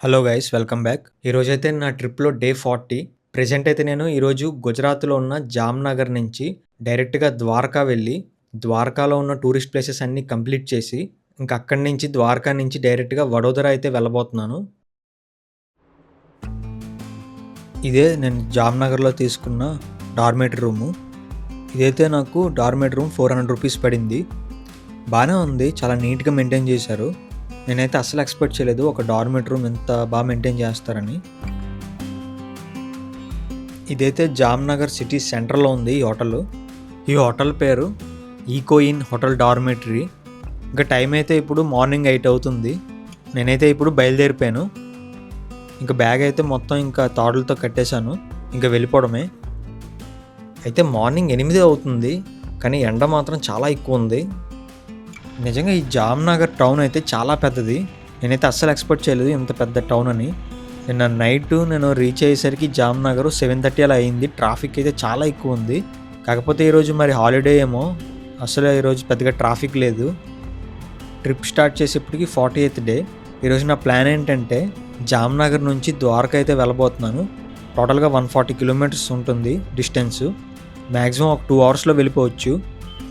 Hello guys, welcome back. ఈరోజైతే నా ట్రిప్‌లో డే 40. ప్రెజెంట్ అయితే నేను ఈరోజు గుజరాత్‌లో ఉన్న జామ్‌నగర్ నుంచి డైరెక్ట్‌గా ద్వారకా వెళ్ళి, ద్వారకాలో ఉన్న టూరిస్ట్ ప్లేసెస్ అన్నీ కంప్లీట్ చేసి, ఇంక అక్కడి నుంచి ద్వారకా నుంచి డైరెక్ట్‌గా వడోదర అయితే వెళ్ళబోతున్నాను. ఇదే నేను జామ్‌నగర్‌లో తీసుకున్న డార్మెటరీ రూము. ఇదైతే నాకు డార్మెటరీ రూమ్ 400 రూపీస్ పడింది. బానే ఉంది, చాలా నీట్‌గా మెయింటైన్ చేశారు. నేనైతే అస్సలు ఎక్స్‌పెక్ట్ చేయలేదు ఒక డార్మెటరీ రూమ్ ఇంత బాగా మెయింటైన్ చేస్తారని. ఇదైతే జామ్‌నగర్ సిటీ సెంటర్‌లో ఉంది ఈ హోటలు. ఈ హోటల్ పేరు ఈకో ఇన్ హోటల్ డార్మెటరీ. ఇంకా టైం అయితే ఇప్పుడు మార్నింగ్ 8 అవుతుంది. నేనైతే ఇప్పుడు బయలుదేరిపోయాను. ఇంకా బ్యాగ్ అయితే మొత్తం ఇంకా తాడులతో కట్టేశాను. ఇంకా వెళ్ళిపోవడమే. అయితే మార్నింగ్ 8 అవుతుంది, కానీ ఎండ మాత్రం చాలా ఎక్కువ ఉంది. నిజంగా ఈ జామ్‌నగర్ టౌన్ అయితే చాలా పెద్దది. నేనైతే అస్సలు ఎక్స్‌పెక్ట్ చేయలేదు ఇంత పెద్ద టౌన్ అని. నిన్న నైట్ నేను రీచ్ అయ్యేసరికి జామ్‌నగర్ 7:30 అలా అయింది. ట్రాఫిక్ అయితే చాలా ఎక్కువ ఉంది. కాకపోతే ఈరోజు మరి హాలిడే ఏమో, అసలు ఈరోజు పెద్దగా ట్రాఫిక్ లేదు. ట్రిప్ స్టార్ట్ చేసేప్పటికి 40th డే. ఈరోజు నా ప్లాన్ ఏంటంటే జామ్‌నగర్ నుంచి ద్వారకా అయితే వెళ్ళబోతున్నాను. టోటల్గా 140 కిలోమీటర్స్ ఉంటుంది డిస్టెన్సు. మ్యాక్సిమం ఒక 2 అవర్స్లో వెళ్ళిపోవచ్చు.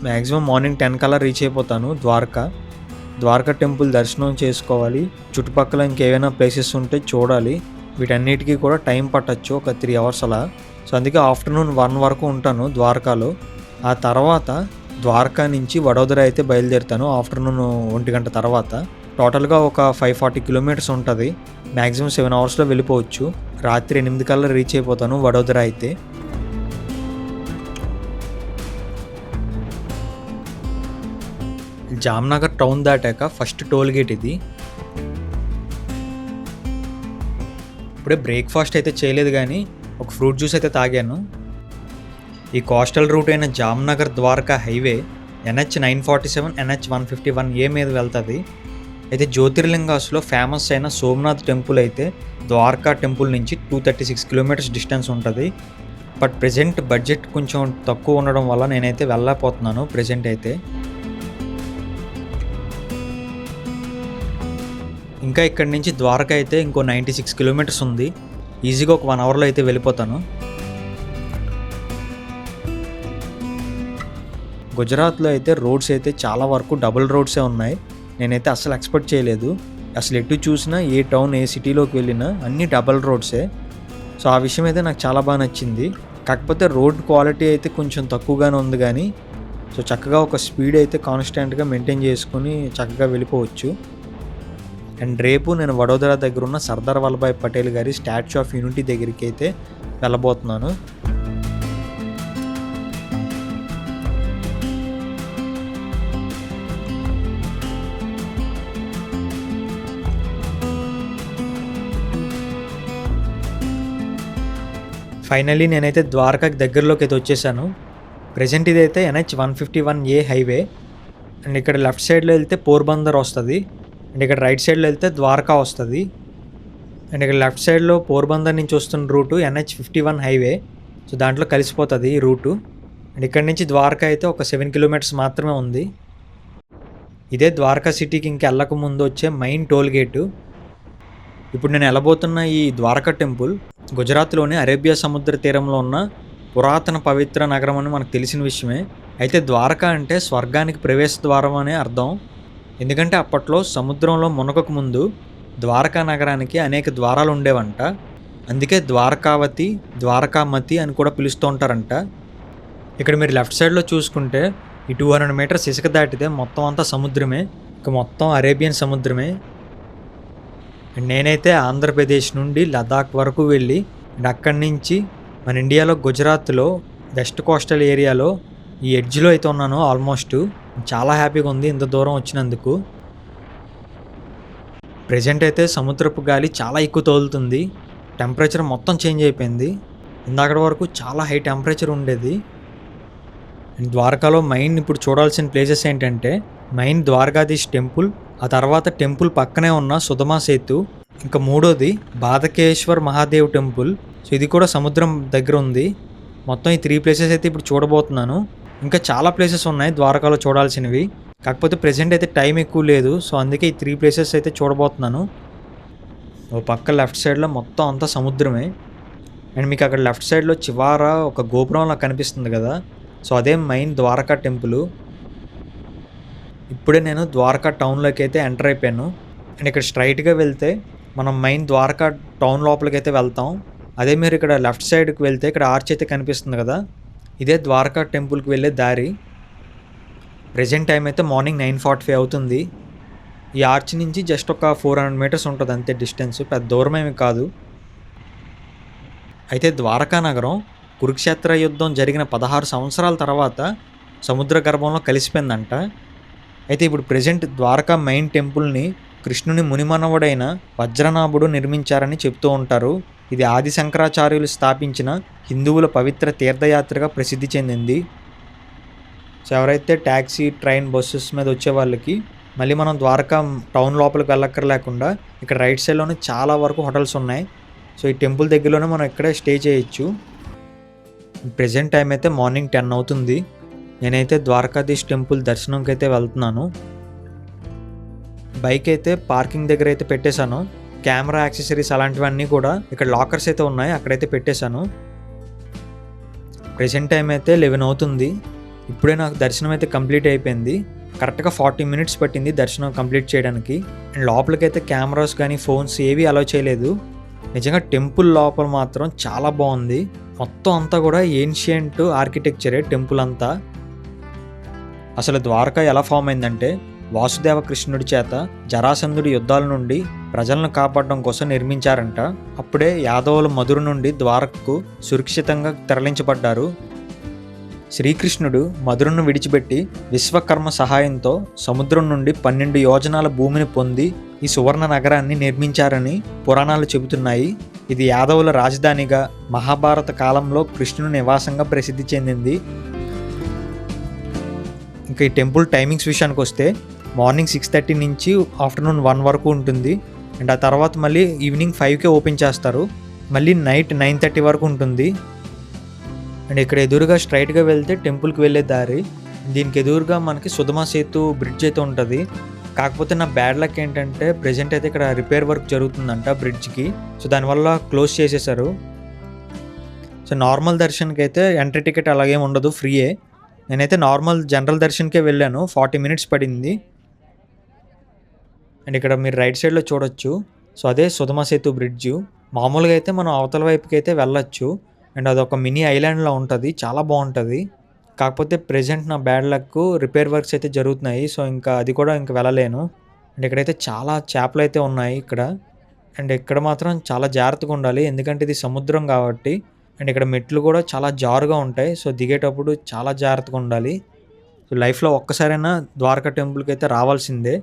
మ్యాక్సిమం మార్నింగ్ 10 కల్లా రీచ్ అయిపోతాను ద్వారకా టెంపుల్ దర్శనం చేసుకోవాలి. చుట్టుపక్కల ఇంకేమైనా ప్లేసెస్ ఉంటే చూడాలి. వీటన్నిటికీ కూడా టైం పట్టచ్చు, ఒక 3 అవర్స్ అలా. సో అందుకే ఆఫ్టర్నూన్ 1 వరకు ఉంటాను ద్వారకాలో. ఆ తర్వాత ద్వారకా నుంచి వడోదర అయితే బయలుదేరుతాను ఆఫ్టర్నూన్ 1 గంట తర్వాత. టోటల్గా ఒక 540 కిలోమీటర్స్ ఉంటుంది. మ్యాక్సిమం 7 అవర్స్లో వెళ్ళిపోవచ్చు. రాత్రి 8 కల్లా రీచ్ అయిపోతాను వడోదర అయితే. జామ్‌నగర్ టౌన్ దాటాక ఫస్ట్ టోల్ గేట్ ఇది. ఇప్పుడే బ్రేక్ఫాస్ట్ అయితే చేయలేదు, కానీ ఒక ఫ్రూట్ జ్యూస్ అయితే తాగాను. ఈ కోస్టల్ రూట్ అయిన Jamnagar Dwarka highway NH 947 NH 151A మీద వెళ్తుంది. అయితే జ్యోతిర్లింగాస్లో ఫేమస్ అయిన సోమనాథ్ టెంపుల్ అయితే ద్వారకా టెంపుల్ నుంచి 236 కిలోమీటర్స్ డిస్టెన్స్ ఉంటుంది. బట్ ప్రెజెంట్ బడ్జెట్ కొంచెం తక్కువ ఉండడం వల్ల నేనైతే వెళ్ళలేకపోతున్నాను ప్రెజెంట్ అయితే. ఇంకా ఇక్కడి నుంచి ద్వారకా అయితే ఇంకో 96 కిలోమీటర్స్ ఉంది. ఈజీగా ఒక 1 అవర్లో అయితే వెళ్ళిపోతాను. గుజరాత్లో అయితే రోడ్స్ అయితే చాలా వరకు డబుల్ రోడ్సే ఉన్నాయి. నేనైతే అస్సలు ఎక్స్పెక్ట్ చేయలేదు. అసలు ఎటు చూసినా ఏ టౌన్ ఏ సిటీలోకి వెళ్ళినా అన్నీ డబుల్ రోడ్సే. సో ఆ విషయం అయితే నాకు చాలా బాగా నచ్చింది. కాకపోతే రోడ్ క్వాలిటీ అయితే కొంచెం తక్కువగానే ఉంది, కానీ సో చక్కగా ఒక స్పీడ్ అయితే కాన్స్టెంట్గా మెయింటైన్ చేసుకొని చక్కగా వెళ్ళిపోవచ్చు. అండ్ రేపు నేను వడోదర దగ్గర ఉన్న సర్దార్ వల్లభాయ్ పటేల్ గారి స్టాచ్యూ ఆఫ్ యూనిటీ దగ్గరికి అయితే వెళ్ళబోతున్నాను. ఫైనల్లీ నేనైతే ద్వారకాకి దగ్గరలోకి అయితే వచ్చేసాను. ప్రెజెంట్ ఇదైతే NH 151A హైవే. అండ్ ఇక్కడ లెఫ్ట్ సైడ్లో వెళ్తే పోర్బందర్ వస్తుంది. అండ్ ఇక్కడ రైట్ సైడ్లో వెళ్తే ద్వారకా వస్తుంది. అండ్ ఇక్కడ లెఫ్ట్ సైడ్లో పోర్బందర్ నుంచి వస్తున్న రూటు NH 51 హైవే. సో దాంట్లో కలిసిపోతుంది ఈ రూటు. అండ్ ఇక్కడ నుంచి ద్వారకా అయితే ఒక 7 కిలోమీటర్స్ మాత్రమే ఉంది. ఇదే ద్వారకా సిటీకి ఇంక వెళ్ళక ముందు వచ్చే మెయిన్ టోల్ గేటు. ఇప్పుడు నేను వెళ్ళబోతున్న ఈ ద్వారకా టెంపుల్ గుజరాత్లోని అరేబియా సముద్ర తీరంలో ఉన్న పురాతన పవిత్ర నగరం అని మనకు తెలిసిన విషయమే. అయితే ద్వారకా అంటే స్వర్గానికి ప్రవేశ ద్వారం అనే అర్థం. ఎందుకంటే అప్పట్లో సముద్రంలో మునగక ముందు ద్వారకా నగరానికి అనేక ద్వారాలు ఉండేవంట. అందుకే ద్వారకావతి, ద్వారకామతి అని కూడా పిలుస్తూ ఉంటారంట. ఇక్కడ మీరు లెఫ్ట్ సైడ్లో చూసుకుంటే ఈ 200 మీటర్స్ ఇసుక దాటితే మొత్తం అంతా సముద్రమే. ఇక మొత్తం అరేబియన్ సముద్రమే. నేనైతే ఆంధ్రప్రదేశ్ నుండి లదాఖ్ వరకు వెళ్ళి అండ్ అక్కడి నుంచి మన ఇండియాలో గుజరాత్లో వెస్ట్ కోస్టల్ ఏరియాలో ఈ ఎడ్జ్లో అయితే ఉన్నాను ఆల్మోస్ట్. చాలా హ్యాపీగా ఉంది ఇంత దూరం వచ్చినందుకు. ప్రెజెంట్ అయితే సముద్రపు గాలి చాలా ఎక్కువ తోలుతుంది. టెంపరేచర్ మొత్తం చేంజ్ అయిపోయింది. ఇందాకటి వరకు చాలా హై టెంపరేచర్ ఉండేది. అండ్ ద్వారకాలో మెయిన్ ఇప్పుడు చూడాల్సిన ప్లేసెస్ ఏంటంటే మెయిన్ ద్వారకాధీష్ టెంపుల్, ఆ తర్వాత టెంపుల్ పక్కనే ఉన్న సుధమా సేతు, ఇంకా మూడోది బాదకేశ్వర్ మహాదేవ్ టెంపుల్. సో ఇది కూడా సముద్రం దగ్గర ఉంది. మొత్తం ఈ 3 ప్లేసెస్ అయితే ఇప్పుడు చూడబోతున్నాను. ఇంకా చాలా ప్లేసెస్ ఉన్నాయి ద్వారకాలో చూడాల్సినవి. కాకపోతే ప్రెజెంట్ అయితే టైం ఎక్కువ లేదు. సో అందుకే ఈ 3 ప్లేసెస్ అయితే చూడబోతున్నాను. ఓ పక్క లెఫ్ట్ సైడ్లో మొత్తం అంతా సముద్రమే. అండ్ మీకు అక్కడ లెఫ్ట్ సైడ్లో చివర ఒక గోపురంలా కనిపిస్తుంది కదా, సో అదే మెయిన్ ద్వారకా టెంపుల్. ఇప్పుడే నేను ద్వారకా టౌన్లోకి అయితే ఎంటర్ అయిపోయాను. అండ్ ఇక్కడ స్ట్రైట్గా వెళ్తే మనం మెయిన్ ద్వారకా టౌన్ లోపలికి అయితే వెళ్తాం. అదే మీరు ఇక్కడ లెఫ్ట్ సైడ్కి వెళ్తే ఇక్కడ ఆర్చ్ అయితే కనిపిస్తుంది కదా, ఇదే ద్వారకా టెంపుల్కి వెళ్ళే దారి. ప్రజెంట్ టైం అయితే మార్నింగ్ 9:45 అవుతుంది. ఈ ఆర్చ్ నుంచి జస్ట్ ఒక 400 మీటర్స్ ఉంటుంది అంతే డిస్టెన్స్, పెద్ద దూరమేమి కాదు. అయితే ద్వారకా నగరం కురుక్షేత్ర యుద్ధం జరిగిన 16 సంవత్సరాల తర్వాత సముద్ర గర్భంలో కలిసిపోయిందంట. అయితే ఇప్పుడు ప్రజెంట్ ద్వారకా మెయిన్ టెంపుల్ని కృష్ణుని మునిమనవుడైన వజ్రనాభుడు నిర్మించారని చెప్తూ ఉంటారు. ఇది ఆది శంకరాచార్యులు స్థాపించిన హిందువుల పవిత్ర తీర్థయాత్రగా ప్రసిద్ధి చెందింది. సో ఎవరైతే ట్యాక్సీ, ట్రైన్, బస్సెస్ మీద వచ్చే వాళ్ళకి మళ్ళీ మనం ద్వారకా టౌన్ లోపలికి వెళ్ళక్కర్లేకుండా ఇక్కడ రైట్ సైడ్లోనే చాలా వరకు హోటల్స్ ఉన్నాయి. సో ఈ టెంపుల్ దగ్గరలోనే మనం ఇక్కడే స్టే చేయొచ్చు. ప్రజెంట్ టైం అయితే మార్నింగ్ 10 అవుతుంది. నేనైతే ద్వారకాధీష్ టెంపుల్ దర్శనంకి అయితే వెళ్తున్నాను. బైక్ అయితే పార్కింగ్ దగ్గర అయితే పెట్టేశాను. కెమెరా యాక్సెసరీస్ అలాంటివన్నీ కూడా ఇక్కడ లాకర్స్ అయితే ఉన్నాయి, అక్కడైతే పెట్టేశాను. ప్రెజెంట్ టైం అయితే 11 అవుతుంది. ఇప్పుడే నాకు దర్శనం అయితే కంప్లీట్ అయిపోయింది. కరెక్ట్గా 40 మినిట్స్ పట్టింది దర్శనం కంప్లీట్ చేయడానికి. అండ్ లోపలికైతే కెమెరాస్ కానీ ఫోన్స్ ఏవి అలౌ చేయలేదు. నిజంగా టెంపుల్ లోపల మాత్రం చాలా బాగుంది. మొత్తం అంతా కూడా ఏన్షియంట్ ఆర్కిటెక్చరే టెంపుల్ అంతా. అసలు ద్వారకా ఎలా ఫామ్ అయిందంటే వాసుదేవ కృష్ణుడి చేత జరాసంధుడి యుద్ధాల నుండి ప్రజలను కాపాడడం కోసం నిర్మించారంట. అప్పుడే యాదవుల మధుర నుండి ద్వారకకు సురక్షితంగా తరలించబడ్డారు. శ్రీకృష్ణుడు మధురను విడిచిపెట్టి విశ్వకర్మ సహాయంతో సముద్రం నుండి 12 యోజనాల భూమిని పొంది ఈ సువర్ణ నగరాన్ని నిర్మించారని పురాణాలు చెబుతున్నాయి. ఇది యాదవుల రాజధానిగా మహాభారత కాలంలో కృష్ణుని నివాసంగా ప్రసిద్ధి చెందింది. ఇంకా ఈ టెంపుల్ టైమింగ్స్ విషయానికి వస్తే మార్నింగ్ 6:30 నుంచి ఆఫ్టర్నూన్ 1 వరకు ఉంటుంది. అండ్ ఆ తర్వాత మళ్ళీ ఈవినింగ్ 5కే ఓపెన్ చేస్తారు. మళ్ళీ నైట్ 9:30 వరకు ఉంటుంది. అండ్ ఇక్కడ ఎదురుగా స్ట్రైట్గా వెళ్తే టెంపుల్కి వెళ్ళే దారి. దీనికి ఎదురుగా మనకి సుధమా సేతు బ్రిడ్జ్ అయితే ఉంటుంది. కాకపోతే నా బ్యాడ్ లక్ ఏంటంటే ప్రెజెంట్ అయితే ఇక్కడ రిపేర్ వర్క్ జరుగుతుందంట బ్రిడ్జ్కి. సో దానివల్ల క్లోజ్ చేసేసారు. సో నార్మల్ దర్శన్కి అయితే ఎంట్రీ టికెట్ అలాగేం ఉండదు, ఫ్రీయే. నేనైతే నార్మల్ జనరల్ దర్శన్కే వెళ్ళాను, 40 మినిట్స్ పడింది. అండ్ ఇక్కడ మీరు రైట్ సైడ్లో చూడొచ్చు, సో అదే సుధమా సేతు బ్రిడ్జ్. మామూలుగా అయితే మనం అవతల వైపుకి అయితే వెళ్ళొచ్చు. అండ్ అదొక మినీ ఐలాండ్లో ఉంటుంది, చాలా బాగుంటుంది. కాకపోతే ప్రెజెంట్ నా బ్యాడ్ లక్ రిపేర్ వర్క్స్ అయితే జరుగుతున్నాయి, సో ఇంకా అది కూడా ఇంకా వెళ్ళలేను. అండ్ ఇక్కడైతే చాలా చేపలు అయితే ఉన్నాయి ఇక్కడ. అండ్ ఇక్కడ మాత్రం చాలా జాగ్రత్తగా ఉండాలి, ఎందుకంటే ఇది సముద్రం కాబట్టి. అండ్ ఇక్కడ మెట్లు కూడా చాలా జారుగా ఉంటాయి, సో దిగేటప్పుడు చాలా జాగ్రత్తగా ఉండాలి. సో లైఫ్లో ఒక్కసారైనా ద్వారకా టెంపుల్కి అయితే రావాల్సిందే.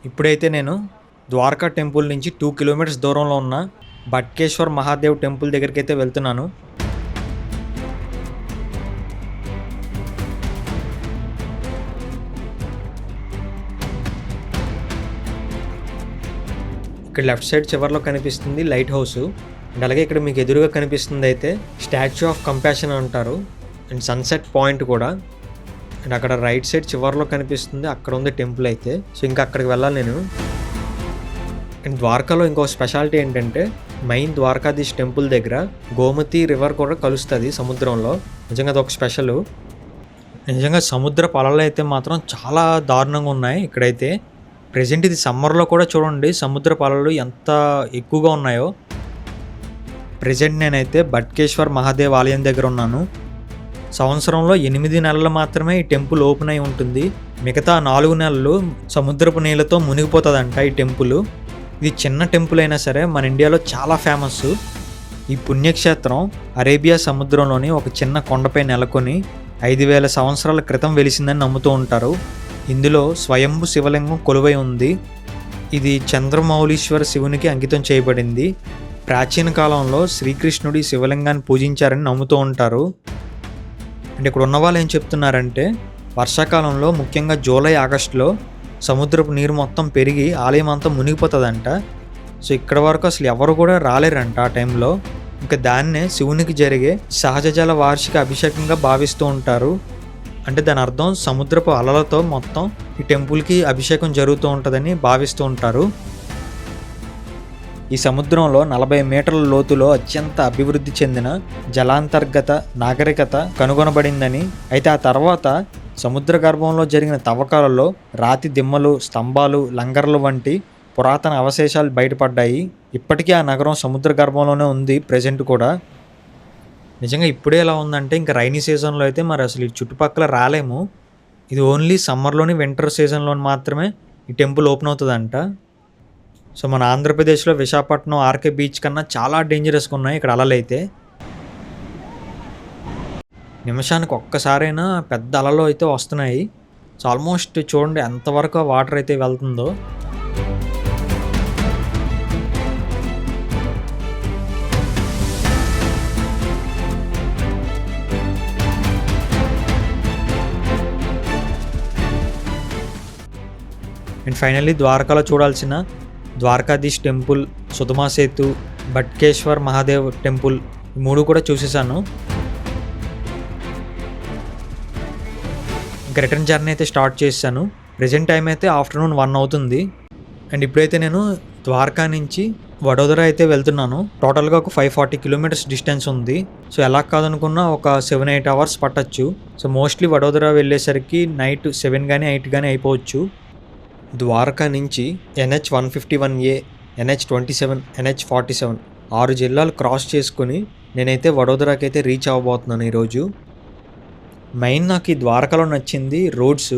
ఇప్పుడైతే నేను ద్వారకా టెంపుల్ నుంచి 2 కిలోమీటర్స్ దూరంలో ఉన్న బట్కేశ్వర్ మహాదేవ్ టెంపుల్ దగ్గరికి అయితే వెళ్తున్నాను. ఇక్కడ లెఫ్ట్ సైడ్ చివరిలో కనిపిస్తుంది లైట్ హౌస్. అండ్ అలాగే ఇక్కడ మీకు ఎదురుగా కనిపిస్తుంది అయితే స్టాచ్యూ ఆఫ్ కంపాషన్ అంటారు. అండ్ సన్సెట్ పాయింట్ కూడా. అండ్ అక్కడ రైట్ సైడ్ చివరిలో కనిపిస్తుంది, అక్కడ ఉంది టెంపుల్ అయితే. సో ఇంకా అక్కడికి వెళ్ళాలి నేను. అండ్ ద్వారకాలో ఇంకో స్పెషాలిటీ ఏంటంటే మెయిన్ ద్వారకాధీష్ టెంపుల్ దగ్గర గోమతి రివర్ కూడా కలుస్తుంది సముద్రంలో. నిజంగా అది ఒక స్పెషల్. నిజంగా సముద్ర అలలు అయితే మాత్రం చాలా దారుణంగా ఉన్నాయి ఇక్కడైతే. ప్రెజెంట్ ఇది సమ్మర్లో కూడా చూడండి సముద్ర అలలు ఎంత ఎక్కువగా ఉన్నాయో. ప్రెజెంట్ నేనైతే బట్కేశ్వర్ మహాదేవ్ ఆలయం దగ్గర ఉన్నాను. సంవత్సరంలో 8 నెలలు మాత్రమే ఈ టెంపుల్ ఓపెన్ అయి ఉంటుంది. మిగతా 4 నెలలు సముద్రపు నీళ్ళతో మునిగిపోతుందంట ఈ టెంపుల్. ఇది చిన్న టెంపుల్ అయినా సరే మన ఇండియాలో చాలా ఫేమస్. ఈ పుణ్యక్షేత్రం అరేబియా సముద్రంలోని ఒక చిన్న కొండపై నెలకొని 5,000 సంవత్సరాల క్రితం వెలిసిందని నమ్ముతూ ఉంటారు. ఇందులో స్వయంభు శివలింగం కొలువై ఉంది. ఇది చంద్రమౌళీశ్వర శివునికి అంకితం చేయబడింది. ప్రాచీన కాలంలో శ్రీకృష్ణుడి శివలింగాన్ని పూజించారని నమ్ముతూ ఉంటారు. అంటే ఇక్కడ ఉన్న వాళ్ళు ఏం చెప్తున్నారంటే వర్షాకాలంలో ముఖ్యంగా జూలై ఆగస్టులో సముద్రపు నీరు మొత్తం పెరిగి ఆలయం అంతా మునిగిపోతుందంట. సో ఇక్కడ వరకు అసలు ఎవరు కూడా రాలేరంట ఆ టైంలో. ఇంకా దాన్నే శివునికి జరిగే సహజ జల వార్షిక అభిషేకంగా భావిస్తూ ఉంటారు. అంటే దాని అర్థం సముద్రపు అలలతో మొత్తం ఈ టెంపుల్కి అభిషేకం జరుగుతూ ఉంటుందని భావిస్తూ ఉంటారు. ఈ సముద్రంలో 40 మీటర్ల లోతులో అత్యంత అభివృద్ధి చెందిన జలాంతర్గత నాగరికత కనుగొనబడిందని, అయితే ఆ తర్వాత సముద్ర గర్భంలో జరిగిన తవ్వకాలలో రాతి దిమ్మలు, స్తంభాలు, లంగర్లు వంటి పురాతన అవశేషాలు బయటపడ్డాయి. ఇప్పటికీ ఆ నగరం సముద్ర గర్భంలోనే ఉంది ప్రజెంట్ కూడా. నిజంగా ఇప్పుడే ఎలా ఉందంటే ఇంకా రైనీ సీజన్లో అయితే మరి అసలు ఈ చుట్టుపక్కల రాలేము. ఇది ఓన్లీ సమ్మర్లోని వింటర్ సీజన్లో మాత్రమే ఈ టెంపుల్ ఓపెన్ అవుతుందంట. సో మన ఆంధ్రప్రదేశ్లో విశాఖపట్నం ఆర్కే బీచ్ కన్నా చాలా డేంజరస్గా ఉన్నాయి ఇక్కడ అలలైతే. నిమిషానికి ఒక్కసారైనా పెద్ద అలలు అయితే వస్తున్నాయి. సో ఆల్మోస్ట్ చూడండి ఎంతవరకు వాటర్ అయితే వెళ్తుందో. అండ్ ఫైనల్లీ ద్వారకాలో చూడాల్సిన ద్వారకాధీష్ టెంపుల్, సుధమా సేతు, బట్కేశ్వర్ మహాదేవ్ టెంపుల్ ఈ 3 కూడా చూసేసాను. ఇంకా రిటర్న్ జర్నీ అయితే స్టార్ట్ చేశాను. ప్రెజెంట్ టైం అయితే ఆఫ్టర్నూన్ 1 అవుతుంది. అండ్ ఇప్పుడైతే నేను ద్వారకా నుంచి వడోదర అయితే వెళ్తున్నాను. టోటల్గా ఒక 540 కిలోమీటర్స్ డిస్టెన్స్ ఉంది. సో ఎలా కాదనుకున్నా ఒక 7-8 అవర్స్ పట్టచ్చు. సో మోస్ట్లీ వడోదర వెళ్ళేసరికి నైట్ 7 కానీ 8 కానీ అయిపోవచ్చు. ద్వారకా నుంచి NH 151A, NH 27, NH 47 6 జిల్లాలు క్రాస్ చేసుకుని నేనైతే వడోదరాకి అయితే రీచ్ అవ్వబోతున్నాను ఈరోజు. మెయిన్ నాకు ఈ ద్వారకాలో నచ్చింది రోడ్స్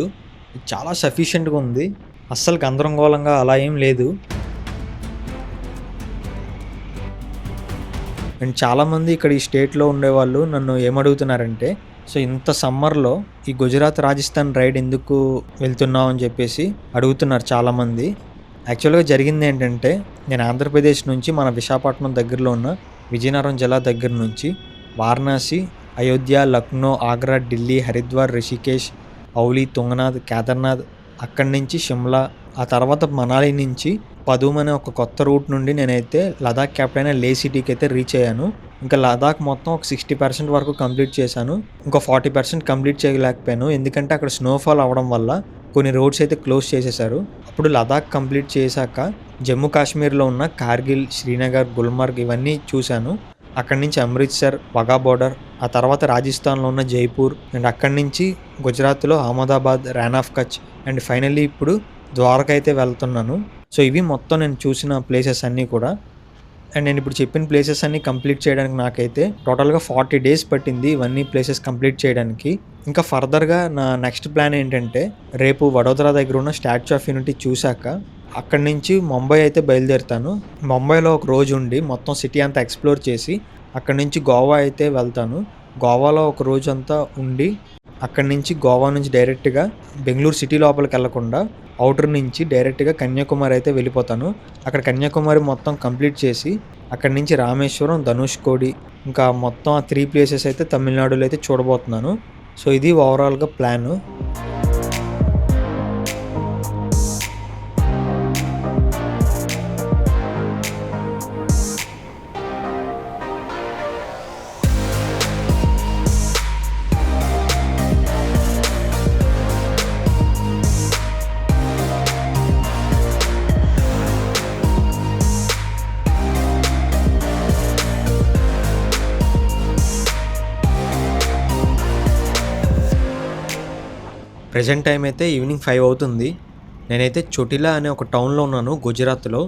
చాలా సఫిషియెంట్గా ఉంది. అస్సలు గందరగోళంగా అలా ఏం లేదు. అండ్ చాలామంది ఇక్కడ ఈ స్టేట్లో ఉండేవాళ్ళు నన్ను ఏమడుగుతున్నారంటే, సో ఇంత సమ్మర్లో ఈ గుజరాత్ రాజస్థాన్ రైడ్ ఎందుకు వెళ్తున్నావు అని చెప్పేసి అడుగుతున్నారు చాలామంది. యాక్చువల్గా జరిగింది ఏంటంటే, నేను ఆంధ్రప్రదేశ్ నుంచి మన విశాఖపట్నం దగ్గరలో ఉన్న విజయనగరం జిల్లా దగ్గర నుంచి వారణాసి, అయోధ్య, లక్నో, ఆగ్రా, ఢిల్లీ, హరిద్వార్, రిషికేష్, ఔలి, తుంగనాథ్, కేదార్నాథ్, అక్కడి నుంచి షిమ్లా, ఆ తర్వాత మనాలి నుంచి పదూమ్ అనే ఒక కొత్త రూట్ నుండి నేనైతే లదాఖ్ క్యాపిటల్ అయిన లే సిటీకి అయితే రీచ్ అయ్యాను. ఇంకా లదాఖ్ మొత్తం ఒక 60% వరకు కంప్లీట్ చేశాను. ఇంకో 40% కంప్లీట్ చేయలేకపోయాను, ఎందుకంటే అక్కడ స్నోఫాల్ అవ్వడం వల్ల కొన్ని రోడ్స్ అయితే క్లోజ్ చేసేసారు. అప్పుడు లదాఖ్ కంప్లీట్ చేశాక జమ్మూ కాశ్మీర్లో ఉన్న కార్గిల్, శ్రీనగర్, గుల్మార్గ్ ఇవన్నీ చూశాను. అక్కడి నుంచి అమృత్సర్, వగా బోర్డర్, ఆ తర్వాత రాజస్థాన్లో ఉన్న జైపూర్, అండ్ అక్కడి నుంచి గుజరాత్లో అహ్మదాబాద్, రాన్ ఆఫ్ కచ్, అండ్ ఫైనల్లీ ఇప్పుడు ద్వారకా అయితే వెళ్తున్నాను. సో ఇవి మొత్తం నేను చూసిన ప్లేసెస్ అన్నీ కూడా. అండ్ నేను ఇప్పుడు చెప్పిన ప్లేసెస్ అన్నీ కంప్లీట్ చేయడానికి నాకైతే టోటల్గా 40 డేస్ పట్టింది ఇవన్నీ ప్లేసెస్ కంప్లీట్ చేయడానికి. ఇంకా ఫర్దర్గా నా నెక్స్ట్ ప్లాన్ ఏంటంటే, రేపు వడోదర దగ్గర ఉన్న స్టాచ్యూ ఆఫ్ యూనిటీ చూశాక అక్కడి నుంచి ముంబై అయితే బయలుదేరుతాను. ముంబైలో ఒక రోజు ఉండి మొత్తం సిటీ అంతా ఎక్స్ప్లోర్ చేసి అక్కడి నుంచి గోవా అయితే వెళ్తాను. గోవాలో ఒక రోజు అంతా ఉండి అక్కడి నుంచి గోవా నుంచి డైరెక్ట్గా బెంగళూరు సిటీ లోపలికి వెళ్లకుండా అవుటర్ నుంచి డైరెక్ట్గా కన్యాకుమారి అయితే వెళ్ళిపోతాను. అక్కడ కన్యాకుమారి మొత్తం కంప్లీట్ చేసి అక్కడి నుంచి రామేశ్వరం, ధనుష్కోడి, ఇంకా మొత్తం ఆ 3 ప్లేసెస్ అయితే తమిళనాడులో అయితే చూడబోతున్నాను. సో ఇది ఓవరాల్గా ప్లాను. ప్రజెంట్ టైం అయితే ఈవినింగ్ 5 అవుతుంది. నేనైతే చోటిలా అనే ఒక టౌన్లో ఉన్నాను గుజరాత్లో.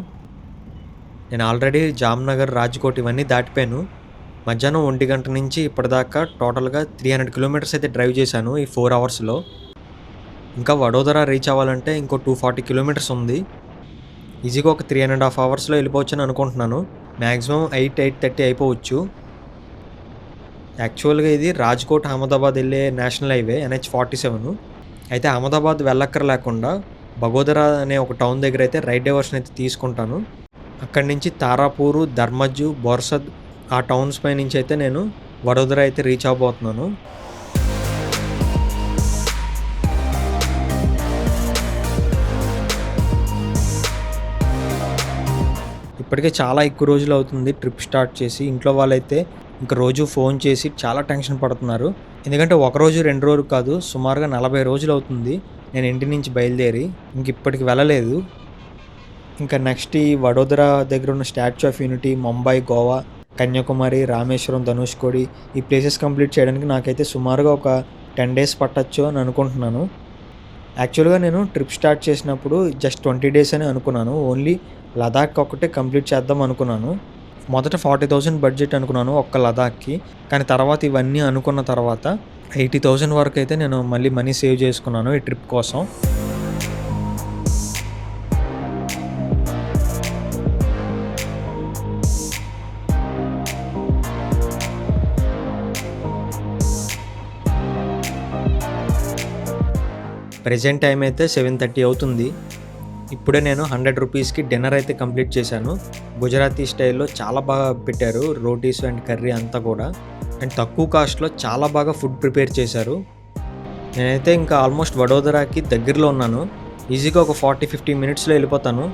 నేను ఆల్రెడీ జామ్నగర్, రాజ్కోట్ ఇవన్నీ దాటిపోయాను. మధ్యాహ్నం 1 గంట నుంచి ఇప్పటిదాకా టోటల్గా 300 కిలోమీటర్స్ అయితే డ్రైవ్ చేశాను ఈ 4 అవర్స్లో. ఇంకా వడోదర రీచ్ అవ్వాలంటే ఇంకో 240 కిలోమీటర్స్ ఉంది. ఈజీగా ఒక 3.5 అవర్స్లో వెళ్ళిపోవచ్చు అని అనుకుంటున్నాను. మ్యాక్సిమం 8-8:30 అయిపోవచ్చు. యాక్చువల్గా ఇది రాజ్కోట్ అహ్మదాబాద్ వెళ్ళే నేషనల్ హైవే NH 47. అయితే అహ్మదాబాద్ వెళ్ళక్కర్లేకుండా బగోదరా అనే ఒక టౌన్ దగ్గర అయితే రైట్ డైవర్షన్ అయితే తీసుకుంటాను. అక్కడి నుంచి తారాపూరు, ధర్మజు, బోర్సద్ ఆ టౌన్స్ పై నుంచి అయితే నేను వడోదర అయితే రీచ్ అవ్వబోతున్నాను. ఇప్పటికే చాలా ఎక్కువ రోజులు అవుతుంది ట్రిప్ స్టార్ట్ చేసి. ఇంట్లో వాళ్ళైతే ఇంక రోజు ఫోన్ చేసి చాలా టెన్షన్ పడుతున్నారు. ఎందుకంటే ఒకరోజు 2 రోజులు కాదు, సుమారుగా 40 రోజులు అవుతుంది నేను ఇంటి నుంచి బయలుదేరి. ఇప్పటికి వెళ్ళలేదు. ఇంకా నెక్స్ట్ ఈ వడోదర దగ్గర ఉన్న statue of unity, Mumbai, Goa, Kanyakumari, Rameswaram, Dhanushkodi ఈ ప్లేసెస్ కంప్లీట్ చేయడానికి నాకైతే సుమారుగా ఒక 10 డేస్ పట్టొచ్చు అని అనుకుంటున్నాను. యాక్చువల్గా నేను ట్రిప్ స్టార్ట్ చేసినప్పుడు జస్ట్ 20 డేస్ అని అనుకున్నాను. ఓన్లీ లదాఖ్ ఒక్కటే కంప్లీట్ చేద్దాం అనుకున్నాను. మొదట 40,000 బడ్జెట్ అనుకున్నాను ఒక్క లదాఖ్కి. కానీ తర్వాత ఇవన్నీ అనుకున్న తర్వాత 80,000 వరకు అయితే నేను మళ్ళీ మనీ సేవ్ చేసుకున్నాను ఈ ట్రిప్ కోసం. ప్రెజెంట్ టైం అయితే 7:30 అవుతుంది. ఇప్పుడే నేను 100 రూపీస్కి డిన్నర్ అయితే కంప్లీట్ చేశాను. గుజరాతీ స్టైల్లో చాలా బాగా పెట్టారు, రోటీస్ అండ్ కర్రీ అంతా కూడా. అండ్ తక్కువ కాస్ట్లో చాలా బాగా ఫుడ్ ప్రిపేర్ చేశారు. నేనైతే ఇంకా ఆల్మోస్ట్ వడోదరాకి దగ్గరలో ఉన్నాను. ఈజీగా ఒక 40-50 మినిట్స్లో వెళ్ళిపోతాను.